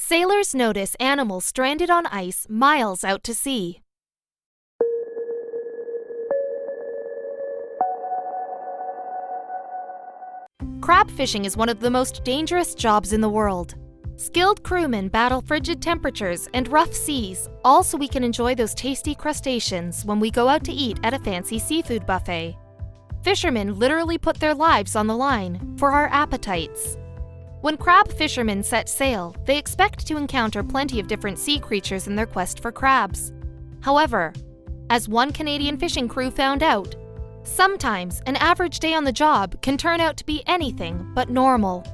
Sailors notice animals stranded on ice miles out to sea. Crab fishing is one of the most dangerous jobs in the world. Skilled crewmen battle frigid temperatures and rough seas, all so we can enjoy those tasty crustaceans when we go out to eat at a fancy seafood buffet. Fishermen literally put their lives on the line for our appetites. When crab fishermen set sail, they expect to encounter plenty of different sea creatures in their quest for crabs. However, as one Canadian fishing crew found out, sometimes an average day on the job can turn out to be anything but normal.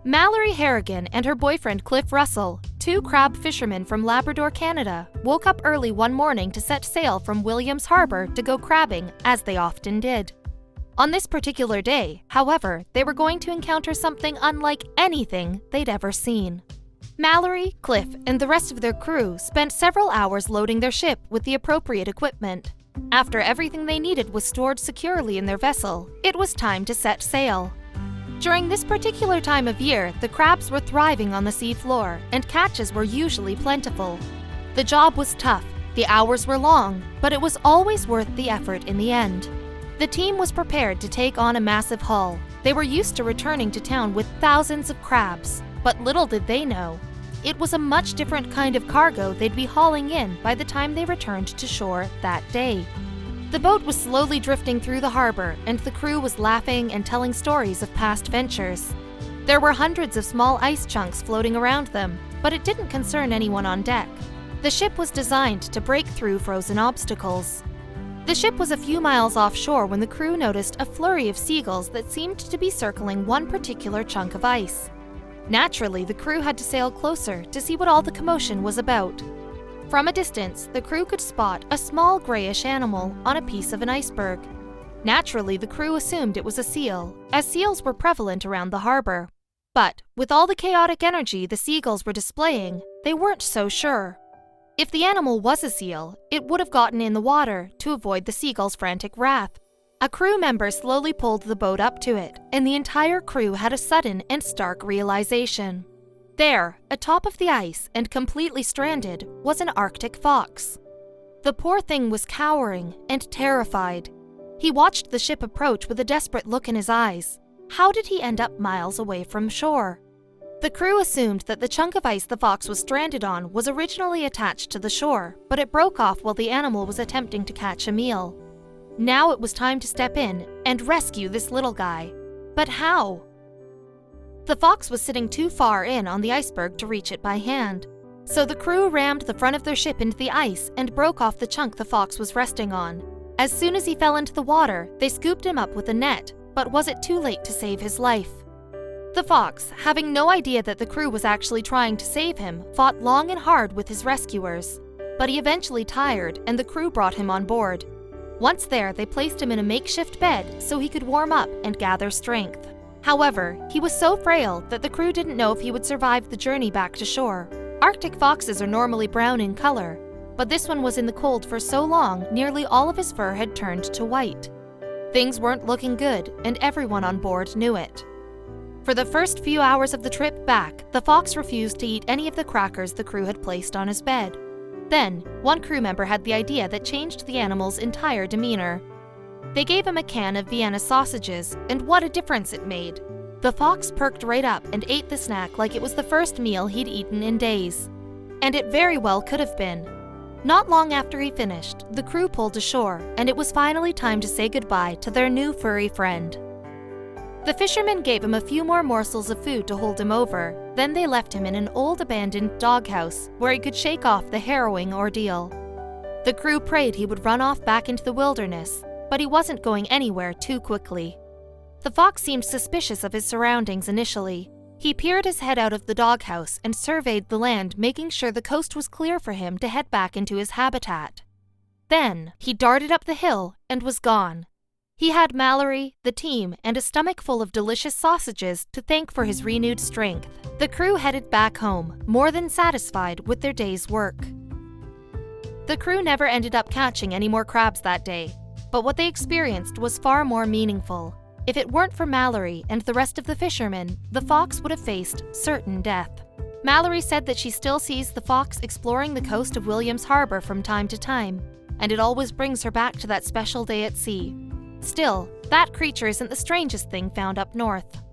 Mallory Harrigan and her boyfriend Cliff Russell, two crab fishermen from Labrador, Canada, woke up early one morning to set sail from Williams Harbor to go crabbing, as they often did. On this particular day, however, they were going to encounter something unlike anything they'd ever seen. Mallory, Cliff, and the rest of their crew spent several hours loading their ship with the appropriate equipment. After everything they needed was stored securely in their vessel, it was time to set sail. During this particular time of year, the crabs were thriving on the seafloor, and catches were usually plentiful. The job was tough, the hours were long, but it was always worth the effort in the end. The team was prepared to take on a massive haul. They were used to returning to town with thousands of crabs, but little did they know, it was a much different kind of cargo they'd be hauling in by the time they returned to shore that day. The boat was slowly drifting through the harbor, and the crew was laughing and telling stories of past ventures. There were hundreds of small ice chunks floating around them, but it didn't concern anyone on deck. The ship was designed to break through frozen obstacles. The ship was a few miles offshore when the crew noticed a flurry of seagulls that seemed to be circling one particular chunk of ice. Naturally, the crew had to sail closer to see what all the commotion was about. From a distance, the crew could spot a small grayish animal on a piece of an iceberg. Naturally, the crew assumed it was a seal, as seals were prevalent around the harbor. But with all the chaotic energy the seagulls were displaying, they weren't so sure. If the animal was a seal, it would have gotten in the water to avoid the seagulls' frantic wrath. A crew member slowly pulled the boat up to it, and the entire crew had a sudden and stark realization. There, atop of the ice and completely stranded, was an Arctic fox. The poor thing was cowering and terrified. He watched the ship approach with a desperate look in his eyes. How did he end up miles away from shore? The crew assumed that the chunk of ice the fox was stranded on was originally attached to the shore, but it broke off while the animal was attempting to catch a meal. Now it was time to step in and rescue this little guy. But how? The fox was sitting too far in on the iceberg to reach it by hand. So the crew rammed the front of their ship into the ice and broke off the chunk the fox was resting on. As soon as he fell into the water, they scooped him up with a net, but was it too late to save his life? The fox, having no idea that the crew was actually trying to save him, fought long and hard with his rescuers. But he eventually tired, and the crew brought him on board. Once there, they placed him in a makeshift bed so he could warm up and gather strength. However, he was so frail that the crew didn't know if he would survive the journey back to shore. Arctic foxes are normally brown in color, but this one was in the cold for so long, nearly all of his fur had turned to white. Things weren't looking good, and everyone on board knew it. For the first few hours of the trip back, the fox refused to eat any of the crackers the crew had placed on his bed. Then, one crew member had the idea that changed the animal's entire demeanor. They gave him a can of Vienna sausages, and what a difference it made. The fox perked right up and ate the snack like it was the first meal he'd eaten in days. And it very well could have been. Not long after he finished, the crew pulled ashore, and it was finally time to say goodbye to their new furry friend. The fishermen gave him a few more morsels of food to hold him over, then they left him in an old abandoned doghouse where he could shake off the harrowing ordeal. The crew prayed he would run off back into the wilderness, but he wasn't going anywhere too quickly. The fox seemed suspicious of his surroundings initially. He peered his head out of the doghouse and surveyed the land, making sure the coast was clear for him to head back into his habitat. Then, he darted up the hill and was gone. He had Mallory, the team, and a stomach full of delicious sausages to thank for his renewed strength. The crew headed back home, more than satisfied with their day's work. The crew never ended up catching any more crabs that day, but what they experienced was far more meaningful. If it weren't for Mallory and the rest of the fishermen, the fox would have faced certain death. Mallory said that she still sees the fox exploring the coast of Williams Harbor from time to time, and it always brings her back to that special day at sea. Still, that creature isn't the strangest thing found up north.